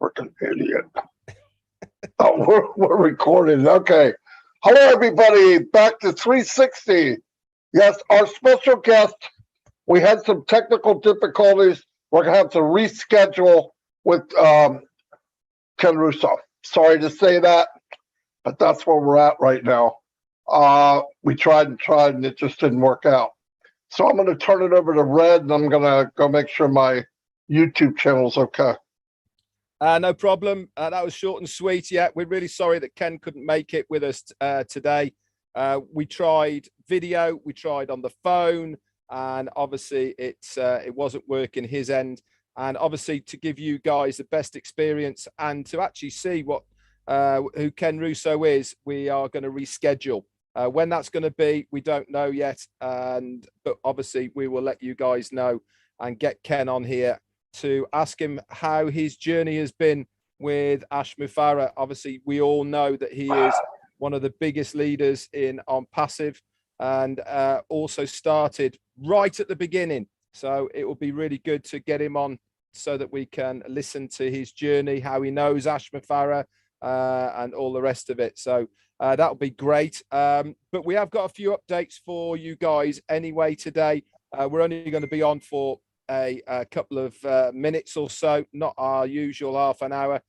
Freaking idiot. Oh, we're recording. Okay. Hello, everybody. Back to 360. Yes, our special guest. We had some technical difficulties. We're going to have to reschedule with Ken Russo. Sorry to say that, but that's where we're at right now. We tried and it just didn't work out. So I'm going to turn it over to Red, and I'm going to go make sure my YouTube channel's okay. No problem. That was short and sweet. Yeah, we're really sorry that Ken couldn't make it with us today. We tried video, we tried on the phone, and obviously it wasn't working his end. And obviously, to give you guys the best experience and to actually see what who Ken Russo is, we are going to reschedule. When that's going to be, we don't know yet. But obviously, we will let you guys know and get Ken on here to ask him how his journey has been with Ash Mufareh. Obviously, we all know that he is one of the biggest leaders in OnPassive, and also started right at the beginning. So it will be really good to get him on so that we can listen to his journey, how he knows Ash Mufareh, and all the rest of it. So that'll be great. But we have got a few updates for you guys anyway today. We're only going to be on for a couple of minutes or so, not our usual half an hour,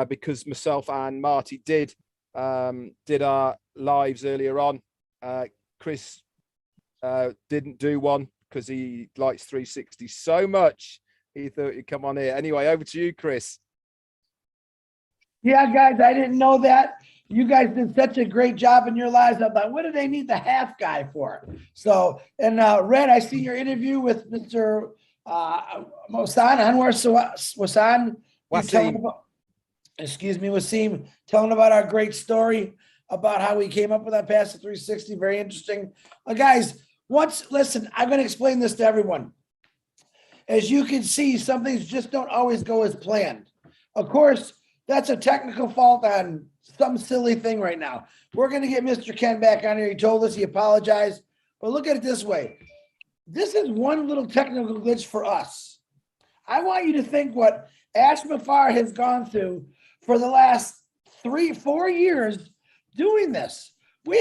because myself and Marty did our lives earlier on. Chris didn't do one because he likes 360 so much. He thought he'd come on here. Anyway, over to you, Chris. Yeah, guys, I didn't know that. You guys did such a great job in your lives. I'm like, what do they need the half guy for? So, and Red, I see your interview with Mr. Mosan Anwar Wasan. Wasim, telling about our great story about how we came up with that Passive 360. Very interesting. Guys, listen, I'm going to explain this to everyone. As you can see, some things just don't always go as planned. Of course, that's a technical fault on some silly thing right now. We're going to get Mr. Ken back on here. He told us, he apologized. But look at it this way. This is one little technical glitch for us. I want you to think what Ash Mufareh has gone through for the last 3-4 years doing this. We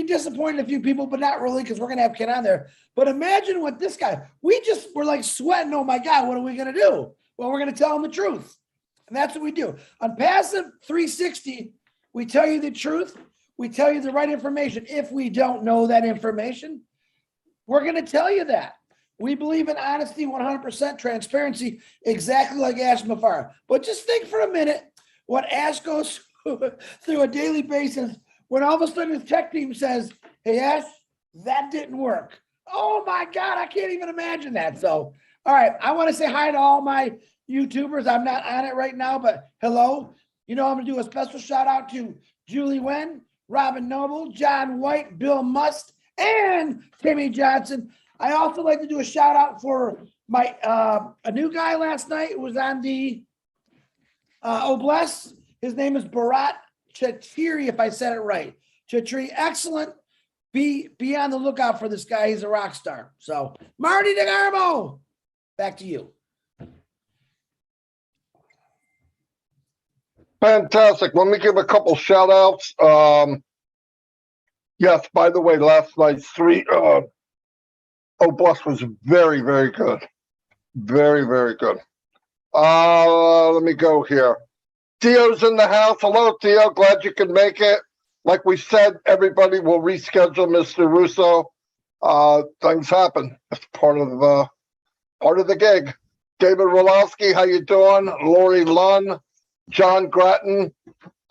disappointed a few people, but not really, because we're going to have Ken on there. But imagine what this guy, we're like sweating. Oh my God, what are we going to do? Well, we're going to tell him the truth. And that's what we do. On Passive 360, we tell you the truth. We tell you the right information. If we don't know that information, we're going to tell you that. We believe in honesty, 100% transparency, exactly like Ash Mufareh. But just think for a minute what Ash goes through a daily basis when all of a sudden his tech team says, hey, Ash, that didn't work. Oh my God, I can't even imagine that. So, all right, I want to say hi to all my YouTubers. I'm not on it right now, but hello. I'm going to do a special shout out to Julie Wen, Robin Noble, John White, Bill Must, and Timmy Johnson. I also like to do a shout out for my a new guy last night who was on the Bless. His name is Bharat Chatiri, if I said it right. Chatiri, excellent. Be on the lookout for this guy. He's a rock star. So, Marty DeGarmo, back to you. Fantastic. Let me give a couple shout outs. Yes, by the way, last night's Bless was very, very good. Very, very good. Let me go here. Theo's in the house. Hello, Theo. Glad you could make it. Like we said, everybody will reschedule Mr. Russo. Things happen. It's part of the gig. David Rolowski, how you doing? Lori Lunn, John Grattan,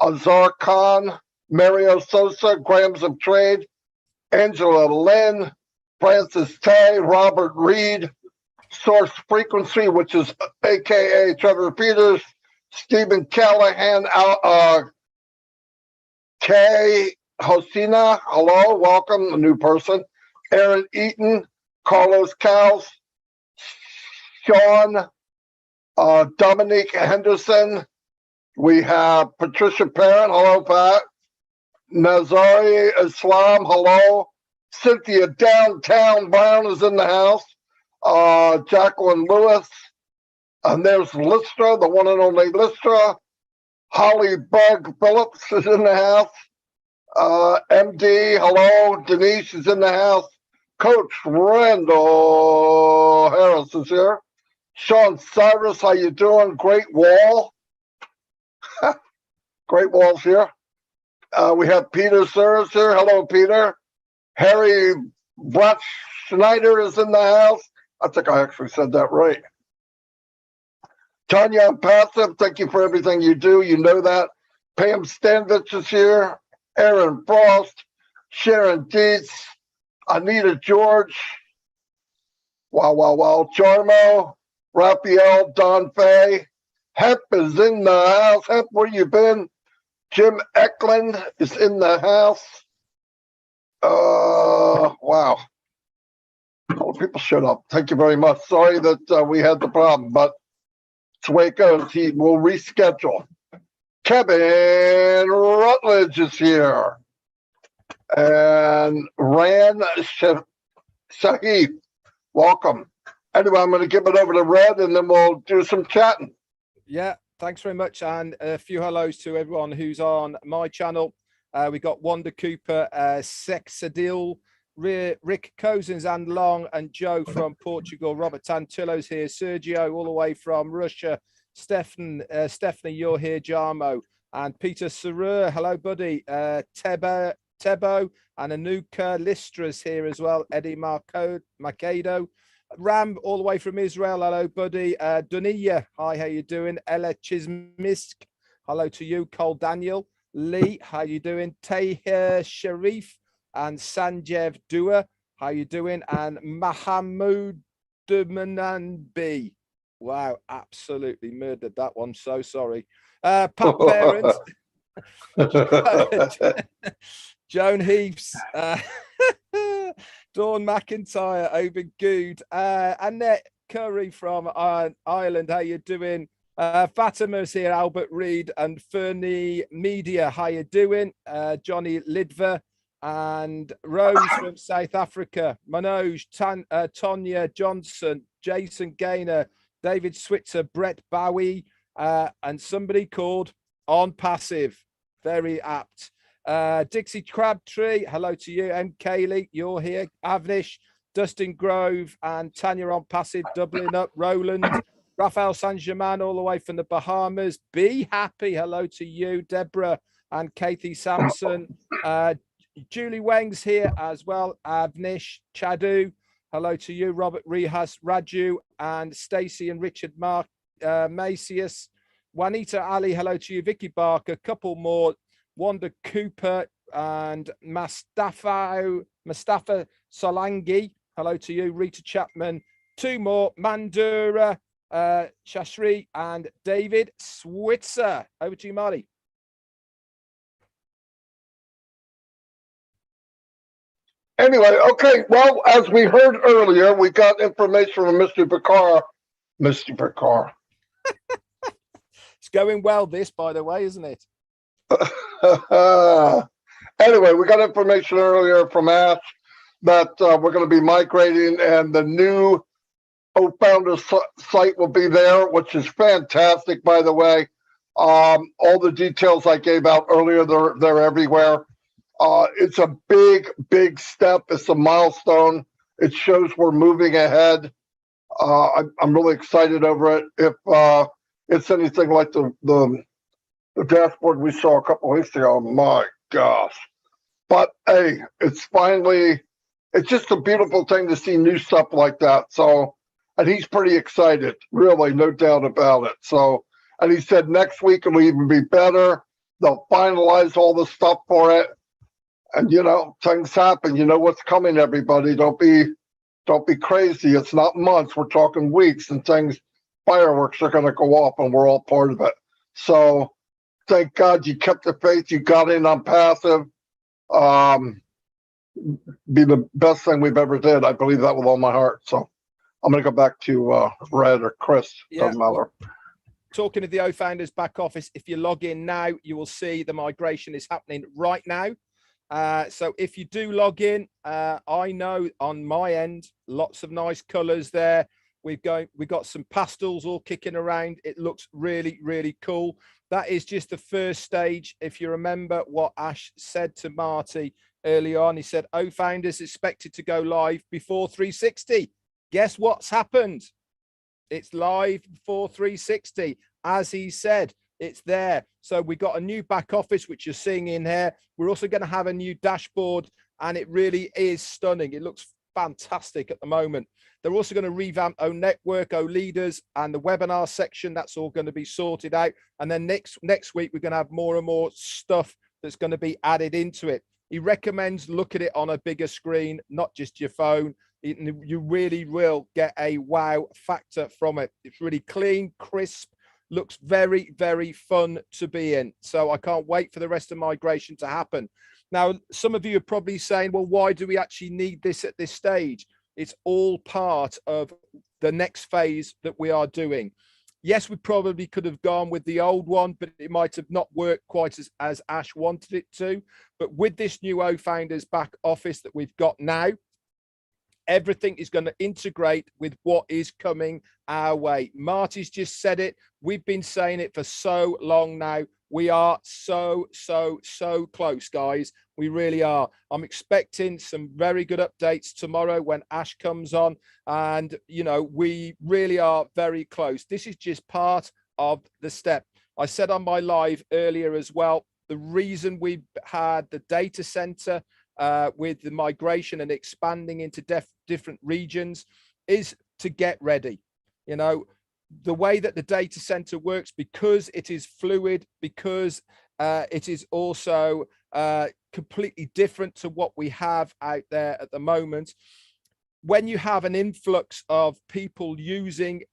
Azar Khan, Mario Sosa, Grams of Trade, Angela Lynn, Francis Tay, Robert Reed, Source Frequency, which is AKA Trevor Peters, Stephen Callahan, Kay Hosina, hello, welcome, a new person, Aaron Eaton, Carlos Cows, Sean, Dominique Henderson. We have Patricia Parent, hello, Pat. Nazari Islam, hello. Cynthia Downtown Brown is in the house. Jacqueline Lewis, And there's Lystra, the one and only Lystra. Holly Bug Phillips is in the house. MD, hello. Denise is in the house. Coach Randall Harris is here. Sean Cyrus, how you doing? Great Wall. Great Wall's here. We have Peter Sears here. Hello, Peter. Harry Brett Schneider is in the house. I think I actually said that right. Tanya OnPassive, thank you for everything you do. You know that. Pam Stanvich is here. Aaron Frost. Sharon Dietz. Anita George. Wow. Jarmo. Raphael. Don Fay. Hep is in the house. Hep, where you been? Jim Eklund is in the house. Wow. Oh, people shut up. Thank you very much. Sorry that we had the problem, but it's the way it goes. He will reschedule. Kevin Rutledge is here. And Ran Shahid, welcome. Anyway, I'm going to give it over to Red and then we'll do some chatting. Yeah, thanks very much. And a few hellos to everyone who's on my channel. We got Wanda Cooper, Sexadil, Rick Cousins and Long, and Joe from Portugal. Robert Tantillo's here. Sergio all the way from Russia. Stephanie, you're here. Jarmo and Peter Sarur. Hello, buddy. Tebo and Anuka Listra's here as well. Eddie Macado. Ram all the way from Israel. Hello, buddy. Duniya, hi, how you doing? Ella Chismisk, hello to you. Cole Daniel. Lee, how you doing? Tahir Sharif and Sanjeev Dua, how you doing? And Mahamoud Mananbi. Wow, absolutely murdered that one. So sorry. Pat Parents. Joan Heaps. Dawn McIntyre, Oban Good, Annette Curry from Ireland, how you doing? Fatima's here, Albert Reed and Fernie Media, how you doing? Johnny Lidver and Rose from South Africa, Manoj, Tonya Johnson, Jason Gaynor, David Switzer, Brett Bowie, and somebody called OnPassive, very apt. Dixie Crabtree, hello to you. M. Kaylee, you're here. Avnish, Dustin Grove, and Tanya OnPassive, doubling up. Roland, Raphael San Germain, all the way from the Bahamas. Be happy, hello to you. Deborah and Kathy Sampson. Julie Weng's here as well. Avnish, Chadu, hello to you. Robert Rehas, Raju, and Stacy and Richard Mark, Macius. Juanita Ali, hello to you. Vicky Barker, a couple more. Wanda Cooper and Mustafa Solangi. Hello to you. Rita Chapman. Two more. Mandura, Shashri, and David Switzer. Over to you, Marty. Anyway, okay. Well, as we heard earlier, we got information from Mr. Bakar. Mr. Bakar. It's going well, this, by the way, isn't it? Anyway, we got information earlier from Ash that we're going to be migrating and the new O-Founder site will be there, which is fantastic, by the way. All the details I gave out earlier, they're everywhere. It's a big step. It's a milestone. It shows we're moving ahead. I'm really excited over it. If it's anything like the dashboard we saw a couple weeks ago, my gosh. But hey, it's just a beautiful thing to see new stuff like that. So, and he's pretty excited, really, no doubt about it. So, and he said next week it'll even be better. They'll finalize all the stuff for it. And you know, things happen. You know what's coming, everybody. Don't be crazy. It's not months, we're talking weeks, and fireworks are gonna go off and we're all part of it. So thank God you kept the faith. You got in OnPassive. Be the best thing we've ever did. I believe that with all my heart. So I'm going to go back to Red or Chris. Doesn't matter. Talking to the O-Founders back office, if you log in now, you will see the migration is happening right now. So if you do log in, I know on my end, lots of nice colors there. We've got some pastels all kicking around. It looks really, really cool. That is just the first stage. If you remember what Ash said to Marty early on, he said, "Oh, Founders expected to go live before 360. Guess what's happened? It's live before 360. As he said, it's there. So we got a new back office, which you're seeing in here. We're also going to have a new dashboard, and it really is stunning. It looks fantastic at the moment. They're also going to revamp O Network, O Leaders, and the webinar section. That's all going to be sorted out. And then next week, we're going to have more and more stuff that's going to be added into it. He recommends look at it on a bigger screen, not just your phone. You really will get a wow factor from it. It's really clean, crisp, looks very, very fun to be in. So I can't wait for the rest of migration to happen. Now, some of you are probably saying, well, why do we actually need this at this stage? It's all part of the next phase that we are doing. Yes, we probably could have gone with the old one, but it might have not worked quite as Ash wanted it to. But with this new O-Founders back office that we've got now, everything is going to integrate with what is coming our way. Marty's just said it. We've been saying it for so long now. We are so close, guys. We really are. I'm expecting some very good updates tomorrow when Ash comes on. And, you know, we really are very close. This is just part of the step. I said on my live earlier as well, the reason we had the data center with the migration and expanding into different regions is to get ready. You know, the way that the data center works, because it is fluid, because it is also completely different to what we have out there at the moment. When you have an influx of people using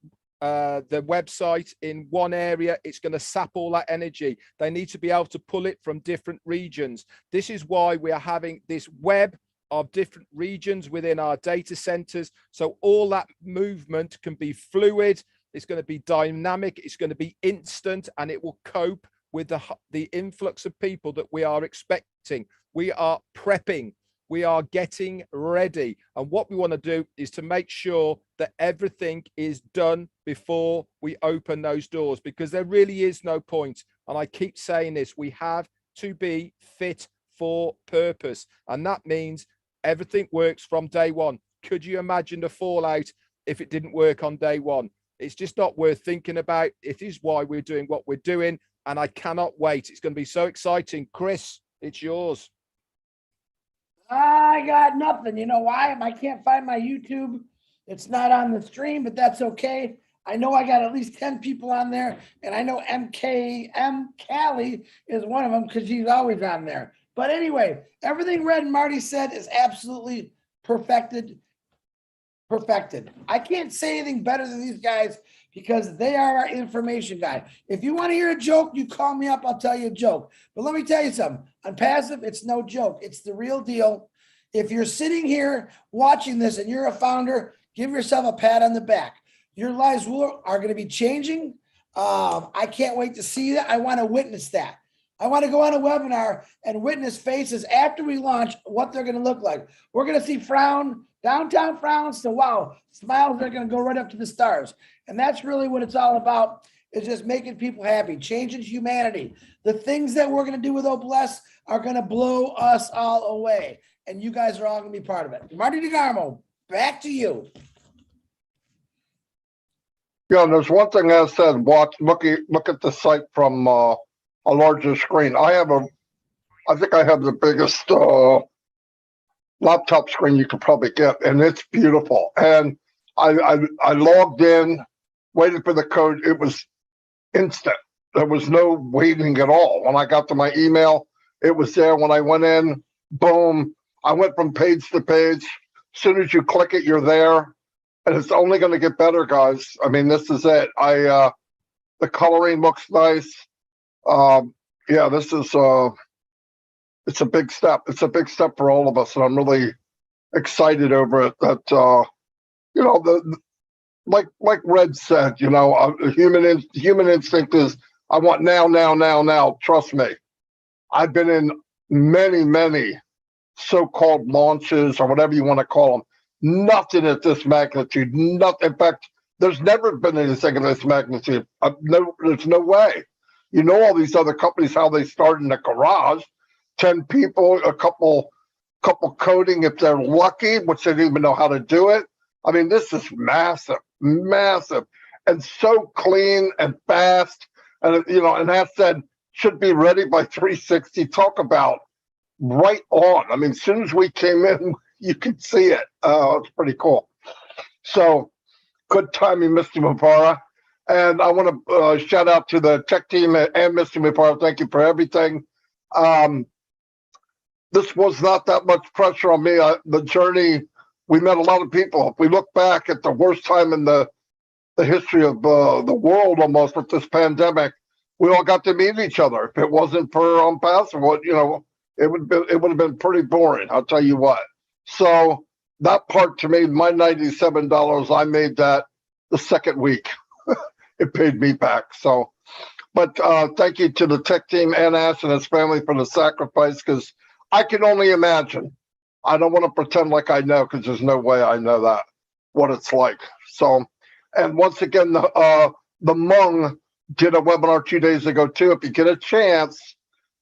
the website in one area, it's going to sap all that energy. They need to be able to pull it from different regions. This is why we are having this web of different regions within our data centers. So all that movement can be fluid. It's going to be dynamic. It's going to be instant, and it will cope with the influx of people that we are expecting. We are prepping. We are getting ready. And what we want to do is to make sure that everything is done before we open those doors, because there really is no point. And I keep saying this, we have to be fit for purpose. And that means everything works from day one. Could you imagine the fallout if it didn't work on day one? It's just not worth thinking about. It is why we're doing what we're doing. And I cannot wait. It's going to be so exciting. Chris, it's yours. I got nothing. You know why? I can't find my YouTube. It's not on the stream, but that's okay. I know I got at least 10 people on there, and I know M. Callie is one of them because she's always on there. But anyway, everything Red and Marty said is absolutely perfected. I can't say anything better than these guys because they are our information guy. If you want to hear a joke, you call me up, I'll tell you a joke. But let me tell you something. OnPassive, it's no joke. It's the real deal. If you're sitting here watching this and you're a founder, give yourself a pat on the back. Your lives are going to be changing. I can't wait to see that. I want to witness that. I want to go on a webinar and witness faces after we launch what they're going to look like. We're going to see downtown frowns to wow, smiles that are going to go right up to the stars. And that's really what it's all about, is just making people happy, changing humanity. The things that we're going to do with Bless are going to blow us all away. And you guys are all going to be part of it. Marty DeGarmo, back to you. Yeah, there's one thing I said, look at the site from a larger screen. I think I have the biggest laptop screen you could probably get, and it's beautiful. And I logged in, waited for the code. It was instant. There was no waiting at all. When I got to my email, it was there. When I went in, boom, I went from page to page. As soon as you click it, you're there. And it's only going to get better, guys. I mean, this is it. The coloring looks nice. Yeah, this is it's a big step. It's a big step for all of us, and I'm really excited over it. That you know, like Red said, you know, human instinct is I want now. Trust me, I've been in many so-called launches or whatever you want to call them. Nothing at this magnitude. Nothing. In fact, There's never been anything of this magnitude. No, there's no way. You know all these other companies, how they start in a garage, 10 people, a couple coding if they're lucky, which they didn't even know how to do it. I mean, this is massive, massive, and so clean and fast. And and that said, should be ready by 360. Talk about right on. I mean, as soon as we came in, you could see it. It's pretty cool. So good timing, Mr. Mubara. And I want to shout out to the tech team and Mr. Mubara. Thank you for everything. This was not that much pressure on me. The journey, we met a lot of people. If we look back at the worst time in the history of the world almost with this pandemic, we all got to meet each other. If it wasn't for OnPassive, it would have been pretty boring. I'll tell you what. So that part to me, my $97, I made that the second week. It paid me back. So, but thank you to the tech team and Ash and his family for the sacrifice, because I can only imagine. I don't want to pretend like I know, because there's no way I know that, what it's like. So, and once again, the Hmong did a webinar 2 days ago too. If you get a chance,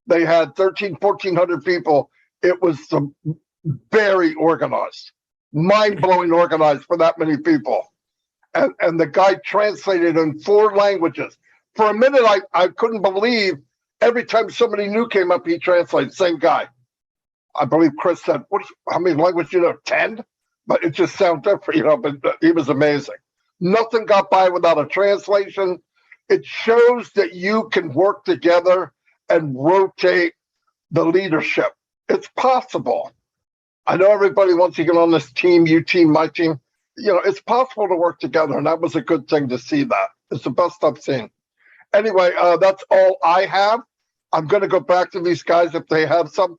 they had 1,400 people. It was very organized, mind-blowing organized for that many people. And the guy translated in 4 languages. For a minute, I couldn't believe every time somebody new came up, he translated. Same guy. I believe Chris said, how many languages do you know? 10? But it just sounds different, but he was amazing. Nothing got by without a translation. It shows that you can work together and rotate the leadership. It's possible. I know everybody wants to get on this team, you team, my team. It's possible to work together, and that was a good thing to see that. It's the best I've seen. Anyway, that's all I have. I'm going to go back to these guys if they have some.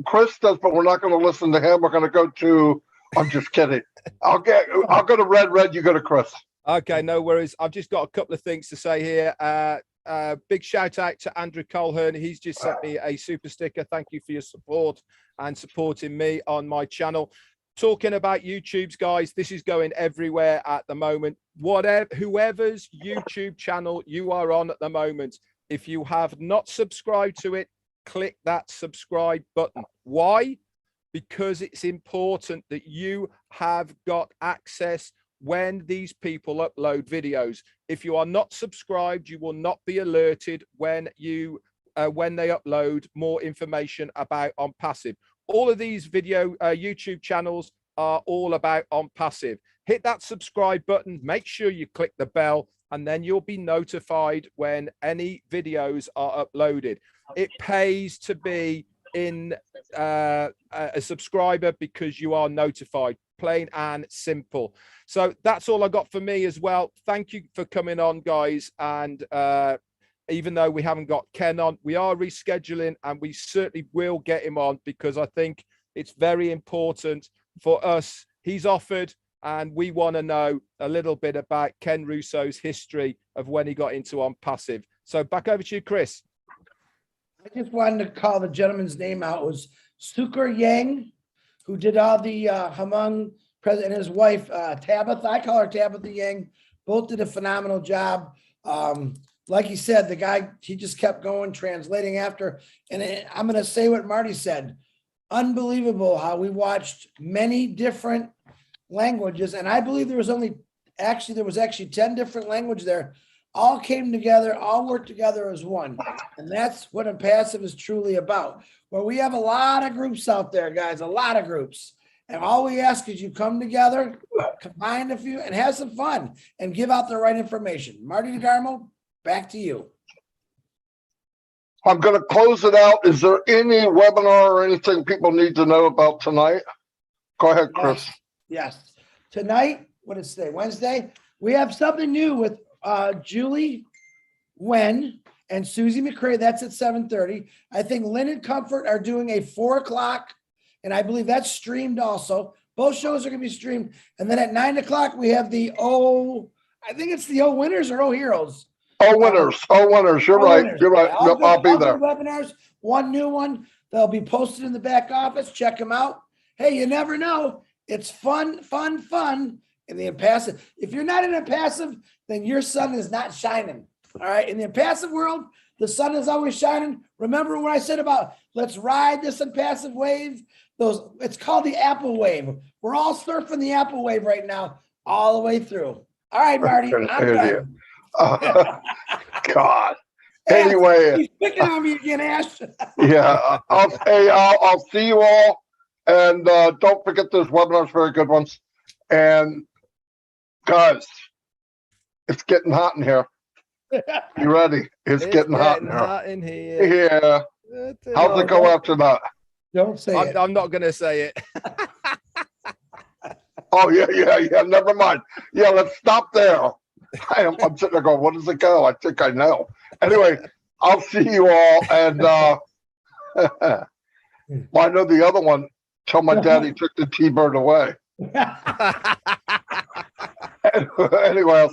Chris does, but we're not going to listen to him. We're going to go to, I'm just kidding. I'll go to Red, you go to Chris. Okay, no worries. I've just got a couple of things to say here. Big shout out to Andrew Colhern. He's just sent me a super sticker. Thank you for your support and supporting me on my channel. Talking about YouTube's, guys, this is going everywhere at the moment. Whoever's YouTube channel you are on at the moment, if you have not subscribed to it, click that subscribe button. Why? Because it's important that you have got access when these people upload videos. If you are not subscribed, you will not be alerted when they upload more information about OnPassive. All of these YouTube channels are all about OnPassive. Hit that subscribe button, make sure you click the bell, and then you'll be notified when any videos are uploaded. It pays to be in a subscriber because you are notified, plain and simple. So that's all I got for me as well. Thank you for coming on, guys. And even though we haven't got Ken on, we are rescheduling, and we certainly will get him on, because I think it's very important for us. He's offered, and we want to know a little bit about Ken Russo's history of when he got into OnPassive. So back over to you, Chris. I just wanted to call the gentleman's name out. It was Sukar Yang, who did all the Hmong president, and his wife, Tabitha. I call her Tabitha Yang. Both did a phenomenal job. Like he said, the guy, he just kept going, translating after. And I'm going to say what Marty said. Unbelievable how we watched many different languages. And I believe there was actually 10 different languages there. All came together, all worked together as one. And that's what OnPassive is truly about. Where we have a lot of groups out there, guys, a lot of groups. And all we ask is you come together, combine a few, and have some fun and give out the right information. Marty DeGarmo, back to you. I'm going to close it out. Is there any webinar or anything people need to know about tonight? Go ahead, Chris. Yes. Tonight, what is today? Wednesday. We have something new with Julie Wen and Susie McCray. That's at 7:30. I think Lynn and Comfort are doing a 4 o'clock, and I believe that's streamed also. Both shows are going to be streamed. And then at 9 o'clock, we have I think it's the O Winners or O Heroes. Oh, winners. You're right. Winners. You're right. Yeah, Yep, I'll be there. Webinars, one new one. They'll be posted in the back office. Check them out. Hey, you never know. It's fun, In the impassive, if you're not in impassive, then your sun is not shining. All right. In the impassive world, the sun is always shining. Remember what I said about let's ride this impassive wave? It's called the Apple wave. We're all surfing the Apple wave right now, all the way through. All right, Marty, I'm Idiot. done. God. Ash, Anyway, he's picking on me again, Ash. yeah, I'll see you all. And don't forget those webinars, very good ones. And guys, it's getting hot in here. You ready? It's getting hot in here. hot in here. Yeah. How's it go after that? Don't say it. I'm not going to say it. Oh, yeah. Never mind. Yeah, let's stop there. I'm sitting there going, what does it go? I think I know. Anyway, I'll see you all. And well, I know the other one. Tell my daddy took the T-bird away. Anyway, I'll